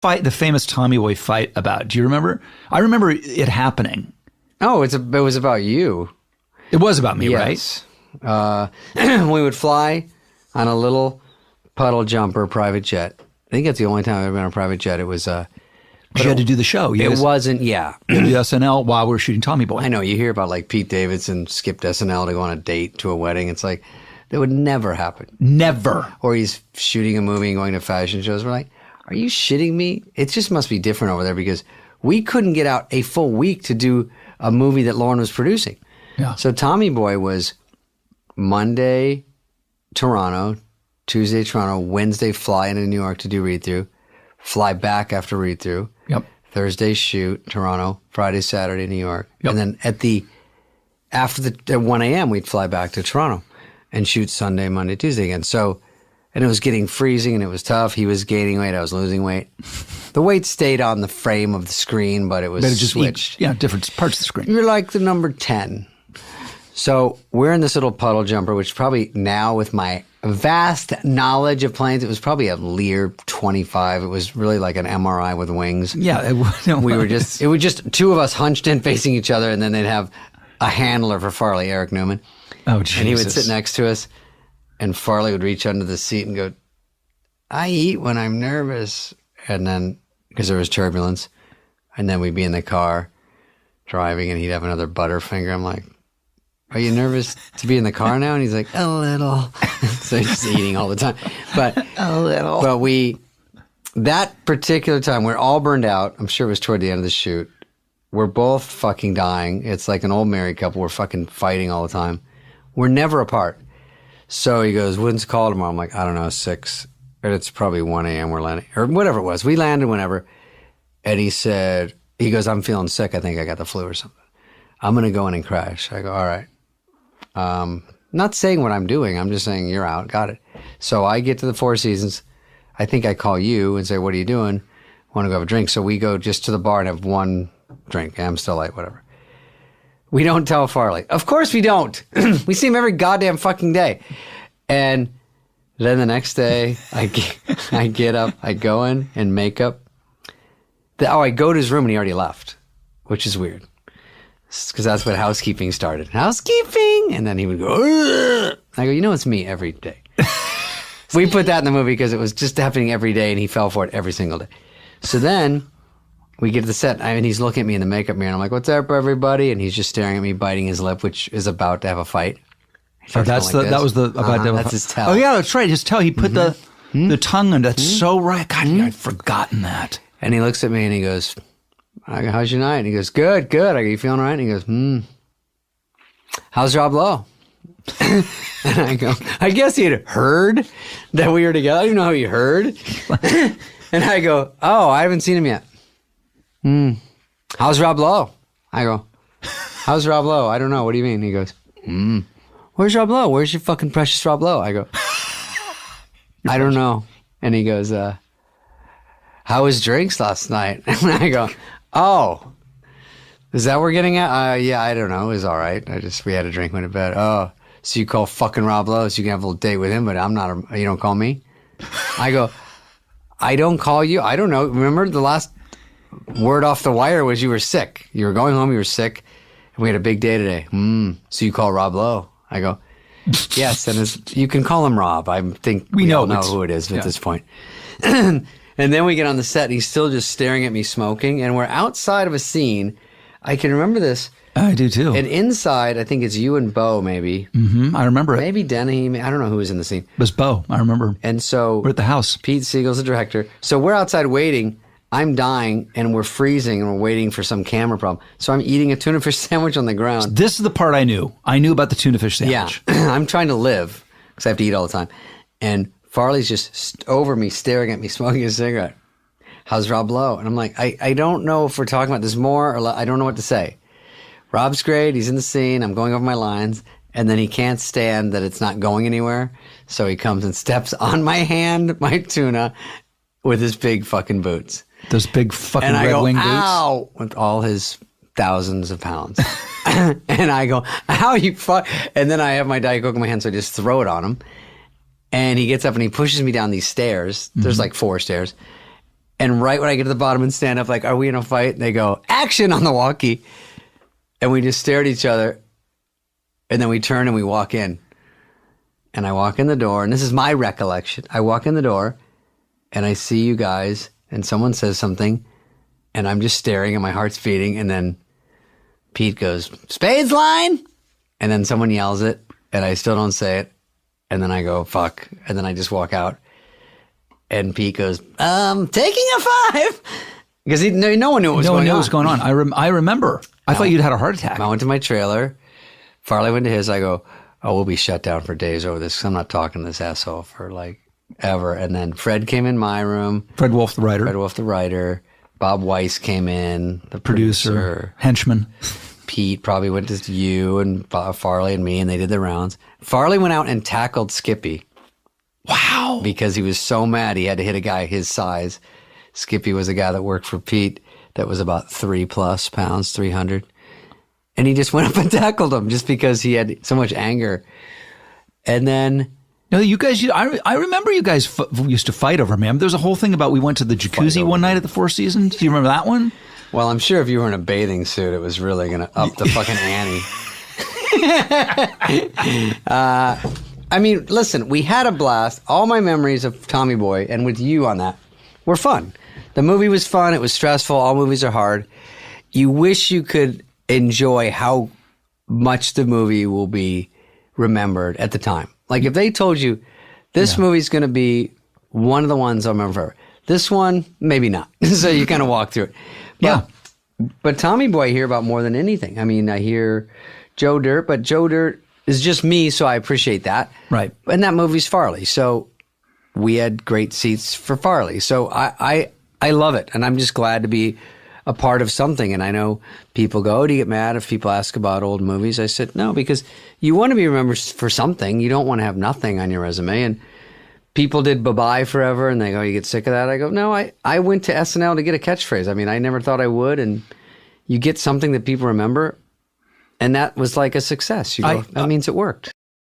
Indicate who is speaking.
Speaker 1: fight, the famous Tommy Boy fight about? Do you remember? I remember it happening.
Speaker 2: Oh, it was about you.
Speaker 1: It was about me,
Speaker 2: Yes. We would fly on a little puddle jumper private jet. I think that's the only time I've ever been on a private jet. It was
Speaker 1: right? You had to do the show.
Speaker 2: It wasn't, yeah.
Speaker 1: You had to do SNL while we were shooting Tommy Boy.
Speaker 2: I know, you hear about like Pete Davidson skipped SNL to go on a date to a wedding. It's like, that would never happen.
Speaker 1: Never.
Speaker 2: Or he's shooting a movie and going to fashion shows. We're like, are you shitting me? It just must be different over there because we couldn't get out a full week to do a movie that Lauren was producing.
Speaker 1: Yeah.
Speaker 2: So Tommy Boy was Monday, Toronto, Tuesday, Toronto, Wednesday, fly into New York to do read-through, fly back after read-through.
Speaker 1: Yep.
Speaker 2: Thursday, shoot, Toronto, Friday, Saturday, New York.
Speaker 1: Yep.
Speaker 2: And then at 1 a.m., we'd fly back to Toronto and shoot Sunday, Monday, Tuesday again. So, and it was getting freezing and it was tough. He was gaining weight. I was losing weight. The weight stayed on the frame of the screen, but it was
Speaker 1: just
Speaker 2: switched.
Speaker 1: Different parts of the screen.
Speaker 2: You're like the number 10. So we're in this little puddle jumper, which probably now with my vast knowledge of planes, it was probably a Lear 25. It was really like an MRI with wings.
Speaker 1: Yeah.
Speaker 2: It was just two of us hunched in facing each other, and then they'd have a handler for Farley, Eric Newman.
Speaker 1: Oh, Jesus.
Speaker 2: And he would sit next to us, and Farley would reach under the seat and go, I eat when I'm nervous. And then, because there was turbulence, and then we'd be in the car driving, and he'd have another Butterfinger. I'm like, are you nervous to be in the car now? And he's like, a little. So he's just eating all the time. But
Speaker 1: A little.
Speaker 2: But that particular time, we're all burned out. I'm sure it was toward the end of the shoot. We're both fucking dying. It's like an old married couple. We're fucking fighting all the time. We're never apart. So he goes, when's the call tomorrow? I'm like, I don't know, 6. And it's probably 1 a.m. we're landing. Or whatever it was. We landed whenever. And he goes, I'm feeling sick. I think I got the flu or something. I'm going to go in and crash. I go, all right. Not saying what I'm doing. I'm just saying you're out. Got it. So I get to the Four Seasons. I think I call you and say, what are you doing? Want to go have a drink? So we go just to the bar and have one drink. Amstel Light, whatever. We don't tell Farley. Of course we don't. We see him every goddamn fucking day. And then the next day, I get up, I go in makeup. I go to his room and he already left, which is weird. Because that's what housekeeping started. Housekeeping! And then he would go, ugh! I go, you know, it's me every day. We put that in the movie because it was just happening every day and he fell for it every single day. So then we get to the set and he's looking at me in the makeup mirror and I'm like, what's up, everybody? And he's just staring at me, biting his lip, which is about to have a fight.
Speaker 1: Oh, that was the about to have a
Speaker 2: that's his tell.
Speaker 1: Oh yeah, that's right. His tell. He put the tongue in. That's so right. God, I'd forgotten that.
Speaker 2: And he looks at me and he goes, I go, how's your night? And he goes, good. I go, you feeling all right? And he goes, how's Rob Lowe? And I go, I guess he had heard that we were together. I don't even know how he heard. And I go, oh, I haven't seen him yet. How's Rob Lowe? I go, how's Rob Lowe? I don't know. What do you mean? He goes, where's Rob Lowe? Where's your fucking precious Rob Lowe? I go, I don't know. And he goes, how was drinks last night? And I go, oh, is that what we're getting at? Yeah, I don't know. It was all right. We had a drink, went to bed. Oh, so you call fucking Rob Lowe so you can have a little date with him, but you don't call me? I go, I don't call you. I don't know. Remember the last word off the wire was you were sick. You were going home, you were sick, and we had a big day today. So you call Rob Lowe? I go, yes, and you can call him Rob. I think we all know who it is at this point. And then we get on the set, and he's still just staring at me smoking, and we're outside of a scene. I can remember this.
Speaker 1: I do too.
Speaker 2: And inside, I think it's you and Bo, maybe.
Speaker 1: I remember it.
Speaker 2: Maybe Denny. I don't know who was in the scene.
Speaker 1: It was Bo. I remember.
Speaker 2: And so
Speaker 1: we're at the house.
Speaker 2: Pete Siegel's the director. So we're outside waiting. I'm dying, and we're freezing, and we're waiting for some camera problem. So I'm eating a tuna fish sandwich on the ground.
Speaker 1: This is the part I knew. I knew about the tuna fish sandwich.
Speaker 2: Yeah. I'm trying to live because I have to eat all the time. And Farley's just over me, staring at me, smoking a cigarette. How's Rob Lowe? And I'm like, I don't know if we're talking about this more or I don't know what to say. Rob's great. He's in the scene. I'm going over my lines. And then he can't stand that it's not going anywhere. So he comes and steps on my hand, my tuna, with his big fucking boots.
Speaker 1: Those big fucking
Speaker 2: and
Speaker 1: Red Wing boots?
Speaker 2: Ow! With all his thousands of pounds. And I go, ow, you fuck. And then I have my Diet Coke in my hand, so I just throw it on him. And he gets up and he pushes me down these stairs. There's like 4 stairs. And right when I get to the bottom and stand up, like, are we in a fight? And they go, action on the walkie. And we just stare at each other. And then we turn and we walk in. And I walk in the door, and this is my recollection. I walk in the door, and I see you guys, and someone says something, and I'm just staring, and my heart's beating, and then Pete goes, Spade's line! And then someone yells it, and I still don't say it. And then I go, fuck. And then I just walk out. And Pete goes, taking a 5. Because no one knew what was going on.
Speaker 1: No one knew what was going on. I remember. I thought you'd had a heart attack.
Speaker 2: I went to my trailer. Farley went to his. I go, oh, we'll be shut down for days over this. 'Cause I'm not talking to this asshole for like ever. And then Fred came in my room.
Speaker 1: Fred Wolf, the writer.
Speaker 2: Fred Wolf, the writer. Bob Weiss came in, the
Speaker 1: producer. Henchman.
Speaker 2: Pete probably went to you and Farley and me, and they did the rounds. Farley went out and tackled Skippy.
Speaker 1: Wow.
Speaker 2: Because he was so mad he had to hit a guy his size. Skippy was a guy that worked for Pete that was about 3+ pounds, 300. And he just went up and tackled him just because he had so much anger. And then...
Speaker 1: No, you guys, I remember you guys used to fight over me. There was a whole thing about we went to the jacuzzi one night at the Four Seasons. Do you remember that one?
Speaker 2: Well, I'm sure if you were in a bathing suit, it was really going to up the fucking ante. I mean, listen, we had a blast. All my memories of Tommy Boy and with you on that were fun. The movie was fun. It was stressful. All movies are hard. You wish you could enjoy how much the movie will be remembered at the time. Like if they told you this movie's going to be one of the ones I'll remember forever. This one, maybe not. So you kind of walk through it. But Tommy Boy I hear about more than anything. I mean, I hear Joe Dirt, but Joe Dirt is just me, so I appreciate that.
Speaker 1: Right.
Speaker 2: And that movie's Farley. So we had great seats for Farley. So I love it. And I'm just glad to be a part of something. And I know people go, oh, do you get mad if people ask about old movies? I said, no, because you want to be remembered for something. You don't want to have nothing on your resume. And people did Bye-Bye forever, and they go, you get sick of that? I go, no, I went to SNL to get a catchphrase. I mean, I never thought I would. And you get something that people remember, and that was like a success. You go, that means it worked.